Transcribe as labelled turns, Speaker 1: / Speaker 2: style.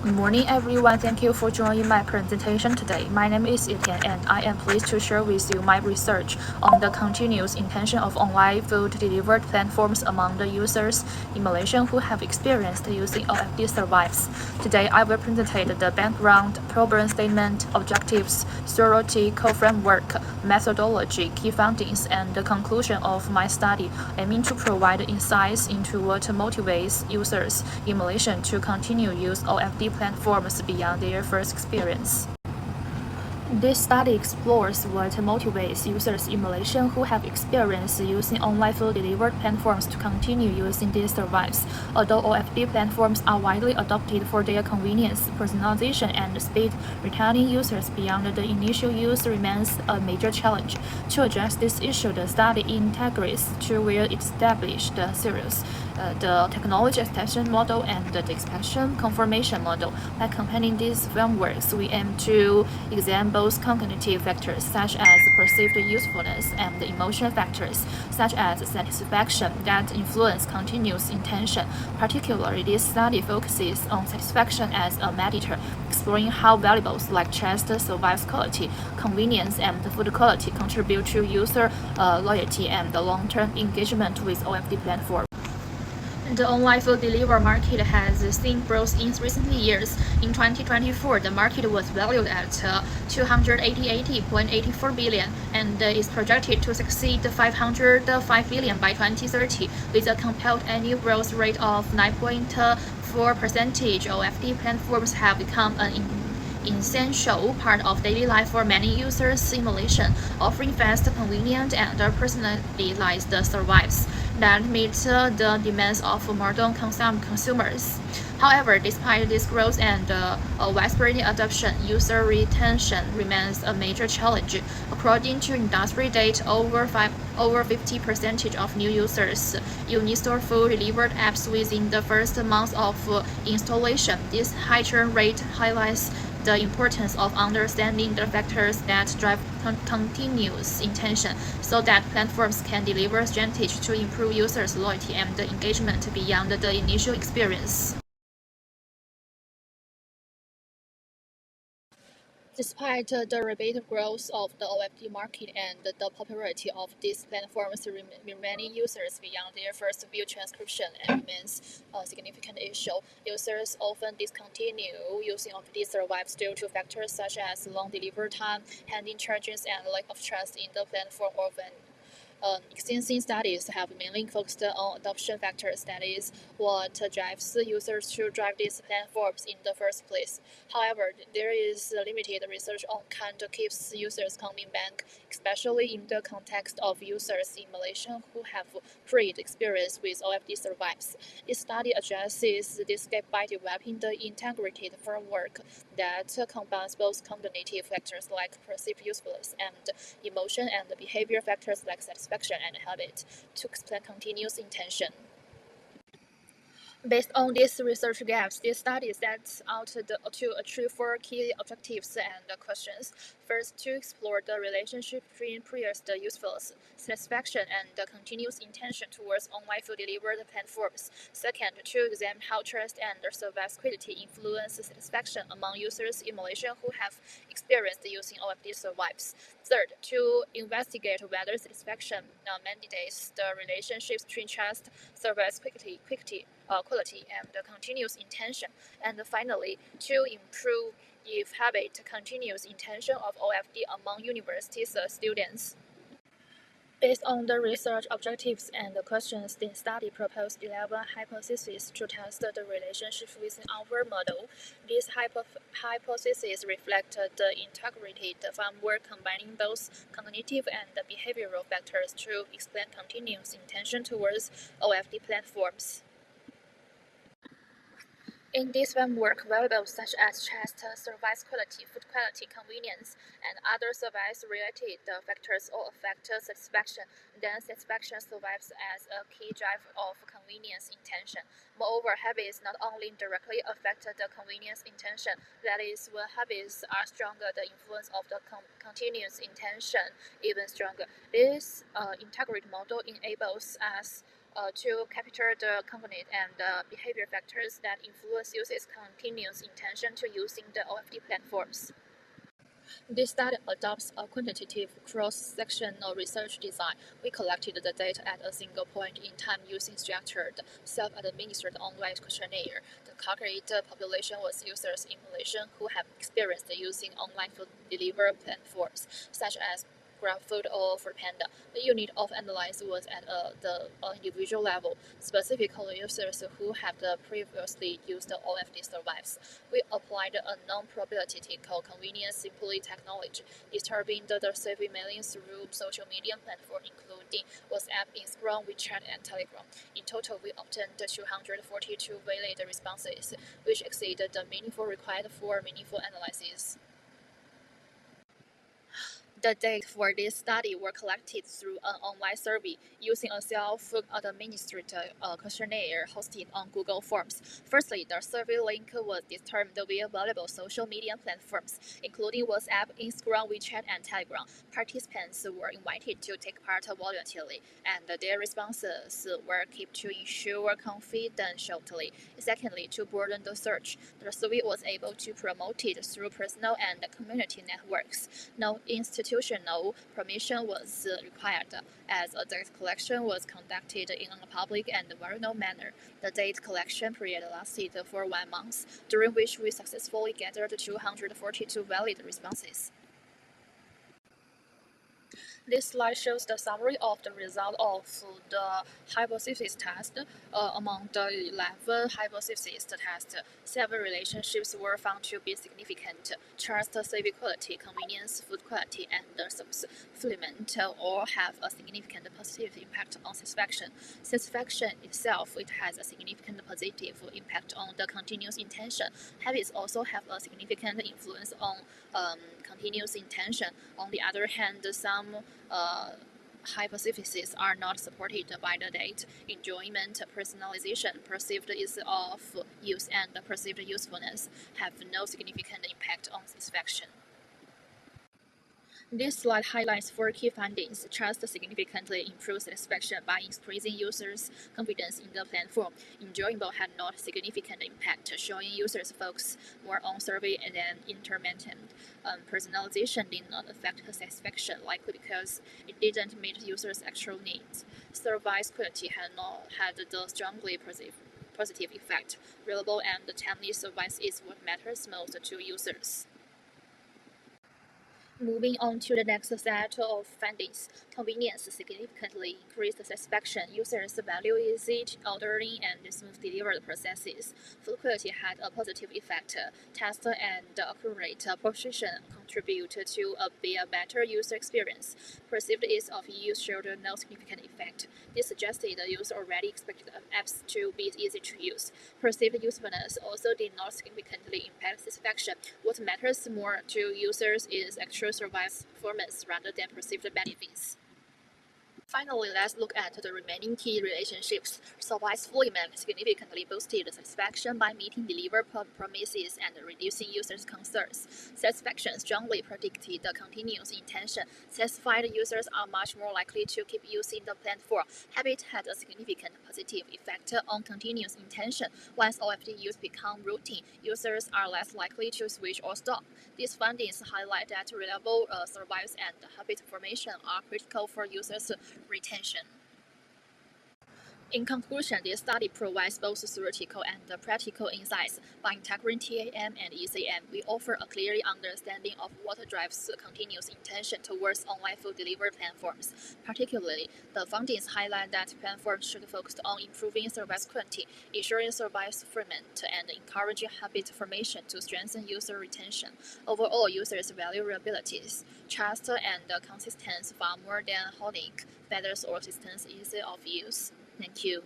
Speaker 1: Good morning, everyone. Thank you for joining my presentation today. My name is Etienne, and I am pleased to share with you my research on the continuous intention of online food delivery platforms among the users in Malaysia who have experienced using OFD survives. Today, I will present the background, problem statement, objectives, theoretical framework, methodology, key findings, and the conclusion of my study, aiming to provide insights into what motivates users in Malaysia to continue use OFD platforms beyond their first experience. This study explores what motivates users in Malaysia who have experience using online food delivery platforms to continue using these services. Although OFD platforms are widely adopted for their convenience, personalization, and speed, retaining users beyond the initial use remains a major challenge. To address this issue, the study integrates two well-established theories, the technology extension model and the expansion confirmation model. By combining these frameworks, we aim to examine both cognitive factors such as perceived usefulness and emotional factors such as satisfaction that influence continuous intention. Particularly, this study focuses on satisfaction as a mediator, exploring how variables like trust, service quality, convenience, and food quality contribute to user loyalty and long-term engagement with OFD platform. The online food delivery market has seen growth in recent years. In 2024, the market was valued at 280.84 billion and is projected to exceed 505 billion by 2030, with a compound annual growth rate of 9.4%. OFD platforms have become an essential part of daily life for many users in Malaysia, offering fast, convenient, and personalized services that meet the demands of modern consumers. However, despite this growth and widespread adoption, user retention remains a major challenge. According to industry data, over 50% of new users install food delivered apps within the first month of installation. This high churn rate highlights the importance of understanding the factors that drive continuous intention so that platforms can deliver strategies to improve users' loyalty and engagement beyond the initial experience. Despite the rapid growth of the OFD market and the popularity of these platforms, remaining users beyond their first view transcription remains a significant issue. Users often discontinue using of these services due to factors such as long delivery time, handling charges, and lack of trust in the platform or vendor. Existing studies have mainly focused on adoption factors, that is, what drives users to drive these platforms in the first place. However, there is limited research on kind keeps users coming back, especially in the context of users in Malaysia who have pre-experience with OFD services. This study addresses this gap by developing the integrated framework that combines both cognitive factors like perceived usefulness and emotion and behavior factors like satisfaction and habit to explain continuous intention. Based on these research gaps, this study sets out to achieve four key objectives and questions. First, to explore the relationship between priors, the usefulness, satisfaction, and the continuous intention towards online food delivery platforms. Second, to examine how trust and service quality influence satisfaction among users in Malaysia who have experienced using OFD services. Third, to investigate whether satisfaction mandates the relationships between trust, service quality, and continuous intention. And finally, to improve if habit continuous intention of OFD among university students. Based on the research objectives and the questions, the study proposed 11 hypotheses to test the relationship within our model. These hypotheses reflect the integrated framework combining both cognitive and behavioral factors to explain continuous intention towards OFD platforms. In this framework, variables such as trust, service quality, food quality, convenience, and other service-related factors all affect satisfaction. Then satisfaction survives as a key driver of convenience intention. Moreover, habits not only directly affect the convenience intention, that is, when habits are stronger, the influence of the continuous intention even stronger. This integrated model enables us to capture the cognitive and behavior factors that influence users' continuous intention to using the OFD platforms. This study adopts a quantitative cross-sectional research design. We collected the data at a single point in time using structured, self-administered online questionnaire. The calculated population was users in Malaysia who have experienced using online food delivery platforms, such as GrabFood or Foodpanda. The unit of analysis was at the individual level. Specifically, users who have previously used the OFD survives. We applied a non-probabilistic convenience simply technology, distributing the survey mailings through social media platforms including WhatsApp, Instagram, WeChat, and Telegram. In total, we obtained 242 valid responses, which exceeded the meaningful required for meaningful analysis. The data for this study were collected through an online survey using a self-administered questionnaire hosted on Google Forms. Firstly, the survey link was determined via available social media platforms, including WhatsApp, Instagram, WeChat, and Telegram. Participants were invited to take part voluntarily, and their responses were kept to ensure confidentiality. Secondly, to broaden the search, the survey was able to promote it through personal and community networks. No institutional permission was required, as a data collection was conducted in a public and well-known manner. The data collection period lasted for 1 month, during which we successfully gathered 242 valid responses. This slide shows the summary of the result of the hypothesis test. Among the 11 hypothesis tests, 7 relationships were found to be significant: trust, service quality, convenience, food quality, and fulfillment all have a significant positive impact on satisfaction. Satisfaction itself, it has a significant positive impact on the continuous intention. Habits also have a significant influence on continuous intention. On the other hand, some hypotheses are not supported by the data. Enjoyment, personalization, perceived ease of use, and perceived usefulness have no significant impact on satisfaction. This slide highlights 4 key findings. Trust significantly improves satisfaction by increasing users' confidence in the platform. Enjoyable had not significant impact, showing users focus more on survey than intermittent. Personalization did not affect satisfaction, likely because it didn't meet users' actual needs. Service quality had the strongly positive effect. Reliable and timely service is what matters most to users. Moving on to the next set of findings, convenience significantly increased satisfaction. Users value easy ordering and smooth delivery processes. Food quality had a positive effect. Taste and accurate precision contribute to a better user experience. Perceived ease of use showed no significant effect. This suggested the user already expected apps to be easy to use. Perceived usefulness also did not significantly impact satisfaction. What matters more to users is actual survival performance rather than perceived benefits. Finally, let's look at the remaining key relationships. Service fulfillment significantly boosted satisfaction by meeting delivery promises and reducing users' concerns. Satisfaction strongly predicted the continuous intention. Satisfied users are much more likely to keep using the platform. Habit had a significant positive effect on continuous intention. Once OFD use becomes routine, users are less likely to switch or stop. These findings highlight that reliable service and habit formation are critical for users' retention. In conclusion, this study provides both theoretical and practical insights. By integrating TAM and ECM, we offer a clear understanding of what drives continuous intention towards online food delivery platforms. Particularly, the findings highlight that platforms should focus on improving service quality, ensuring service fulfillment, and encouraging habit formation to strengthen user retention. Overall, users value reliability, trust, and consistency far more than holding feathers or systems easy of use. Thank you.